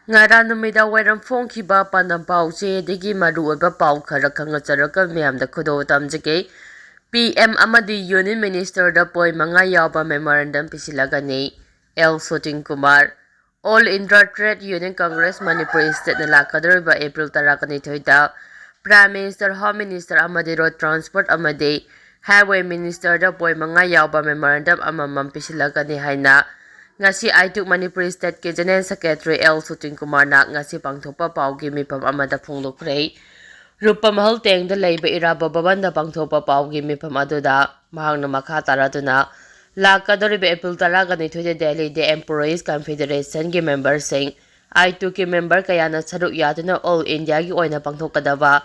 Ngara numida wairam phongkhiba pandam pauche degi maruoiba pau khara khangajaraka miyamda khudo tamjage PM amadi Union Minister da poi manga yaba memorandum pisilagani L Sotin Kumar All India Trade Union Congress Manipur State na lakadariba April 12 da Prime Minister, Home Minister amadi Road Transport amadi Highway Minister da poi manga yaba memorandum amamam pisilagani haina ngasi aituk Manipur State ke General Secretary L Sotin Kumar na ngasi pangthopa paugi mipam amada phonglokre Rupa mahal teng da leiba iraba babanda pangthopa paugi mipam aduda mahangna makha taraduna lakadariba April 12 Delhi the Employees Confederation ki member sing aituk ki member kayana saruk yaduna All India ki oina pangthokadaba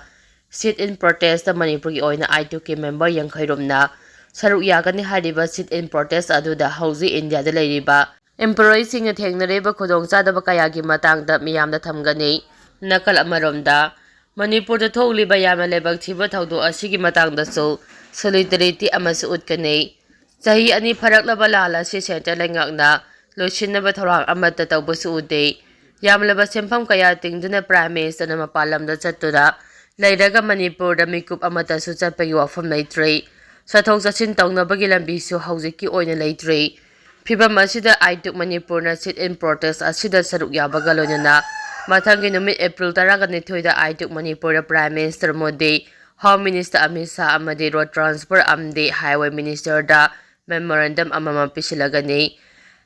sit in protest da Manipur ki oina aituk ki member yang khairumna saruk yagani hariba sit in protest aduda hauzi India da leiriba Employees sing thengnareba khudongchadaba kayagi matangda miyamda thamgani nakal amaromda Manipur da thokliba yamna lebak thiba thaudo asigi matangdasu solidarity amasu utkani chahi ani pharaklaba lala si center lengakna loisinaba thorang amata tawbusu ude yamlaba sempham kaya tingduna Prime Minister na mapalamda chattuna leiraga Manipur da mikup amata su chatpagi wafam leitre sathok chachin tawnabagi lambi su haujiki oina leitre Phibam asida aituk Manipur na sit in protest asida saruk yabaga loinana mathangi numit April 12 da aituk Manipur da Prime Minister Modi Home Minister Amit Shah amadi Road Transport amdi Highway Minister da memorandum amamam pisilagani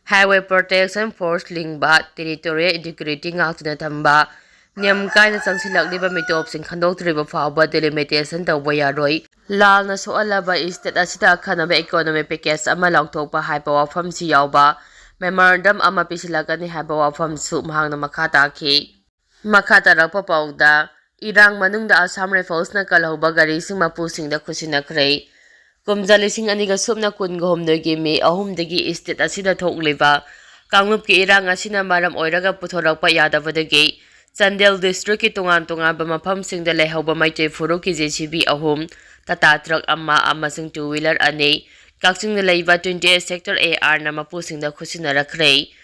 Highway Protection Force lingba territorial integrity ngaktuna thamba Nyam kaina changsinkhre mitopsing khandoktriba fawba delimitation tawba yaroi lalna soalaba state asida khanaba economy package ama laukthokpa haipa wafam si yawba memorandum ama pisilagani haiba wafam su mahangna makha takhi makha tarakpa pauda irang manungda Assam Rifles na kalauba gari sing mapusingda khusinakhre kumjalising aniga subna kungomdogi me ahumdagi state asida thokliba kanglup ki irang asina maram oiraga puthorakpa yadabadagi Chandel District ki tungan ba mafam singda lehauba Meitei furu ki JCB ahum tata truck ama sing two wheeler ani Kakching na leiba 28 sector AR na mapu singda khusinarakre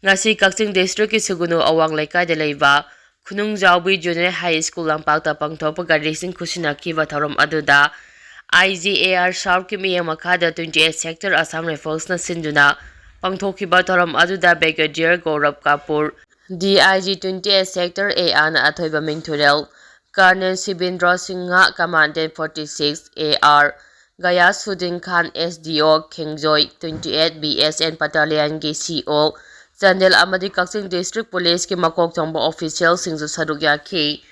ngasi Kakching District ki sugunu awang laikai da leiba khunung jawbi junior high school lampakta pangthopa gari sing khusinakhiba thorom aduda IGAR South ki miyang makhada 28 sector Assam Rifles na sinduna pangthokhiba thorom aduda Brigadier Gaurav Kapur DIG 28 Sector AR na athoiba mingthurel Colonel Sibindra Singha Commandant 46 AR Gaya Sudin Khan SDO Khengjoy 28 BSN Battalion ki CO Chandel amadi Kakching District Police ki makok thongba official singju saruk yakhi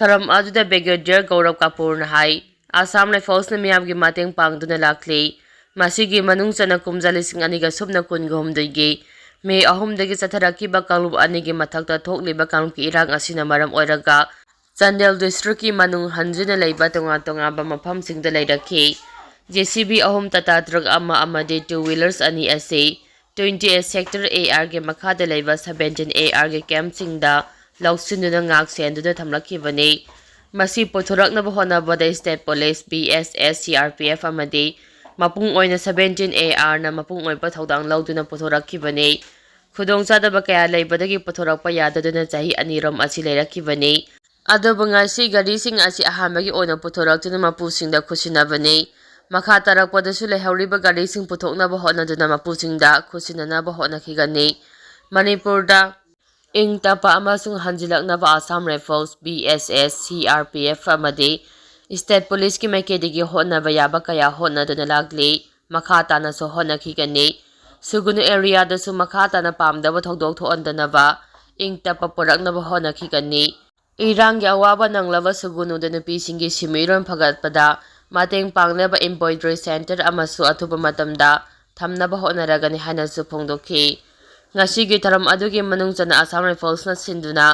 tharam aduda Brigadier Gaurav Kapur na hai Assam Rifles na miyam ki mateng pangduna lakli masigi manung chana kumjalising aniga subna kungomdegi May ahumdagi satarakiba kalub anigi mathakta thokliba kalub ki irang asina maram oiraga Chandel District ki manung hanjuna leiba tonga ba mafam singda leirakhi JCB ahum tata truck amadi two wheelers ani ase 28 sector AR ge makhada leiba 17 AR ge camp singda lausinduna ngak senduna thamlakhibani masi pothorakna bahona bada state police BSS CRPF amadi mapung oina 17 AR na mapung oipa thodang lauduna pothorakhibani khudongchadaba kaya leibadagi pothorakpa yadaduna chahi anirom asi leirakhibani adoba ngasi gari sing asi ahamagi oina pothoraktuna mapusingda khusinabani makha tarakpadasu lehauriba gari sing puthoknaba honaduna mapusingda khusinanaba honakhigani Manipurda ingtapa amasung hanjilaknaba Assam Rifles BSS CRPF amadi State Police ki maikadigi honaba yaba kaya honaduna lagli makha tana so honakhigani sugunu area da su makha tana pamdaba thodok thoandanaba ingtapa puraknaba honakhigani iranggi awaba nanglaba sugunu da nupisinggi simiron phagatpada mateng pangnaba embroidery center amasu athuba matamda thamnaba honaragani haina su phongdokhi ngasigi tharam adugi manung chana Assam Rifles na sinduna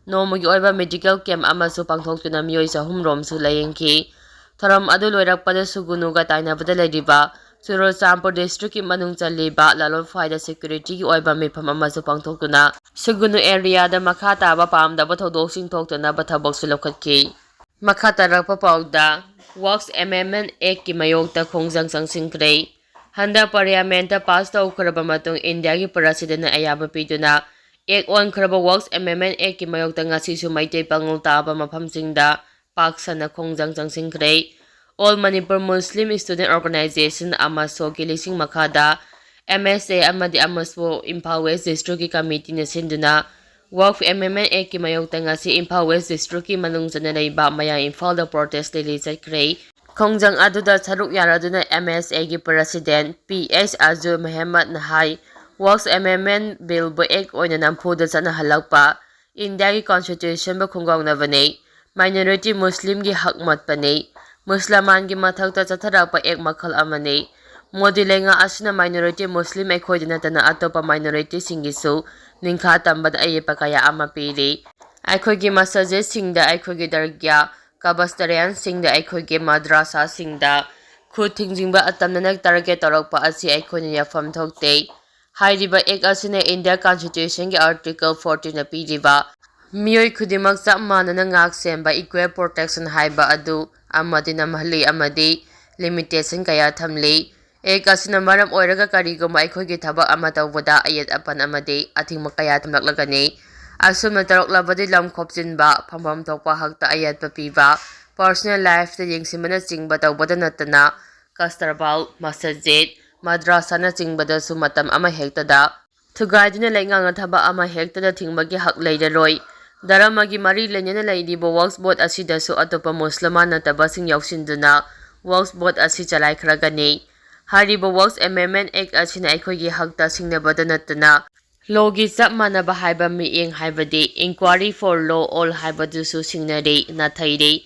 nomugi oiba medical camp amasu pangthoktuna miyoi sahumrom su layengki tharam adu loirakpada sugunuga tainabada leiriba Churachandpur District ki manung chaliba lalon faida security ki oiba mifam amasu pangthoktuna sugunu area da makha taba pamdaba thodok sing thoktuna bathabak su lokhatki makha tarakpa pauda Works Amendment Act ki mayokta khongjang changsinkhre handa parliament pass tawkhraba matung India ki president na ayaba piduna Ek onkhraba Works Amendment Act ki mayokta ngasisu Meitei pangul taba maphamsingda paksana Khongjang changsinkhre All Manipur Muslim Student Organization amaso gilising makada MSA amadi amaswo Imphal West District ki committee na sinduna Work Amendment Act ki mayokta ngasi Imphal West District ki manungjana leiba maya Imphal da protest rally chakre Khongjang aduda saruk yaraduna MSA ki president PS Azur Muhammad Nahai Works Amendment Bill bu ek oina nampuda sana halakpa India ki constitution ba khungong na bane minority Muslim ki hakmat pane Musliman ki mathakta chatharakpa ek makhal amane modi lenga asina minority Muslim ekhoidina tana atopa minority singisu ningkha tambad ayepa kaya ama pili aikhogi masajid singda aikhogi dargya kabastarian singda aikhogi madrasa singda khut thingjingba atamna target torakpa asi aikhoini yafam thokte Hairiba ek asina India Constitution ki Article 14 na piriba miyoi khudimak chap manana ngak semba equal protection haiba adu amadi namhali amadi limitation kaya thamle ek asina maram oiraga karigo mai khogi thaba ama tawbada ayat apan amadi athingma kaya thamlaklagani asumna tarok labadi lam khopchinba phambam thokpa hakta ayat papiba personal life te yengsimana chingba tawbada natana kastarbal masajid madrasa na chingbada su matam ama hektada thugaidina lenga thaba ama hektada thingmagi hak leiraroi daramagi mari lenyana leidibo works board asida su atopa muslima nataba sing yausinduna works board asi chalai khragani haribo works amendment act asina aikhogi hakta singnabada natana logi chap manaba haiba mieng haibadi inquiry for law all haibadu su singnare nathaire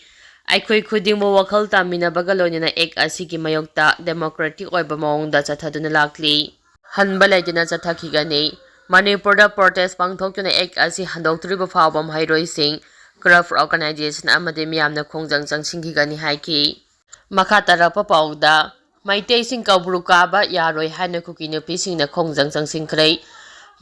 Aikhoi khudingmo wakhal tamina bagaloina ek asigi mayokta democratic oiba maungda chathaduna lakli hanba laidina chathakigani Manipurda protest pangthoktuna ek asi handoktriba phawbam hairoi sing craft organization amade miyamna Khongjang changsinkhigani haiki makha tarapa pauda Meitei sing Koubru kaba yaroi haina kuki Nupisingna Khongjang changsinkhre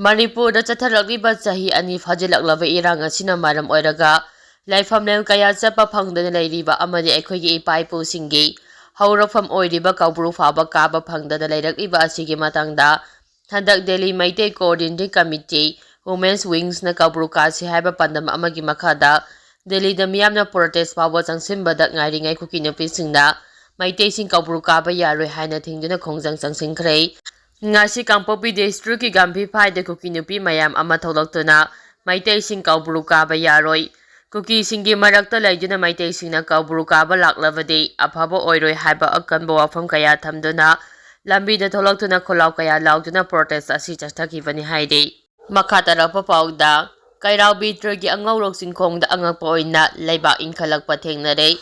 Manipurda chatharakliba chahi ani phajilaklaba irang asina maram oiraga Laifamlem kaya chapa phangdana leiriba amadi aikhoigi ipaipu singi haurafam oiriba Koubru phaba kaba phangdana leirakliba asigi matangda handak Delhi Meitei Coordinating Committee Women's Wings na Koubru kasi haiba pandam amagi makhada Delhi da miyamna protest phaba changsinbada ngairingai kuki Nupisingna Meitei sing Koubru kaba yaroi haina thingduna Khongjang changsinkhre ngasi Kangpopi district ki gampi phaida kuki nupi mayam ama tholaktuna Meitei sing Koubru kaba yaroi Kuki singi marakta laiduna Meitei singna Koubru kaba laklabadi afaba oiroi haiba akanba wafam kaya thamduna lambida tholaktuna kholaw kaya lauduna protest asi chathakibani haide makha tarapa pauda kairau bitragi Angourok singkhongda angakpa oina leiba inkhalakpa thengnare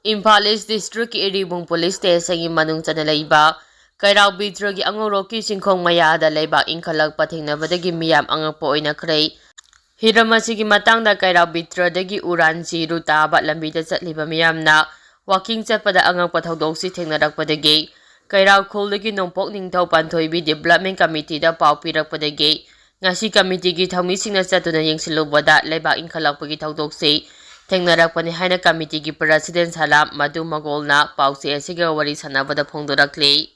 Imphal East District ki Iribung Police Station gi manungchana leiba kairau bitragi Angourok ki singkhong mayada leiba inkhalakpa thengnabadagi miyam angakpa oina khre Hiramasi matangda kairau bitradagi uran jiru taba lambida chatliba miyamna walking chatpada angakpa thodoksi thengnarakpadagi kairau kholdagi nongpok ningthau panthoibi development committee da pau pirakpadagi ngasi committee gi thaumisingna chatuna yengsilubada leiba inkhalakpagi thodoksi thengnarakpani haina committee gi president salam madu magolna pausi asiga wari sanabada phongdorakli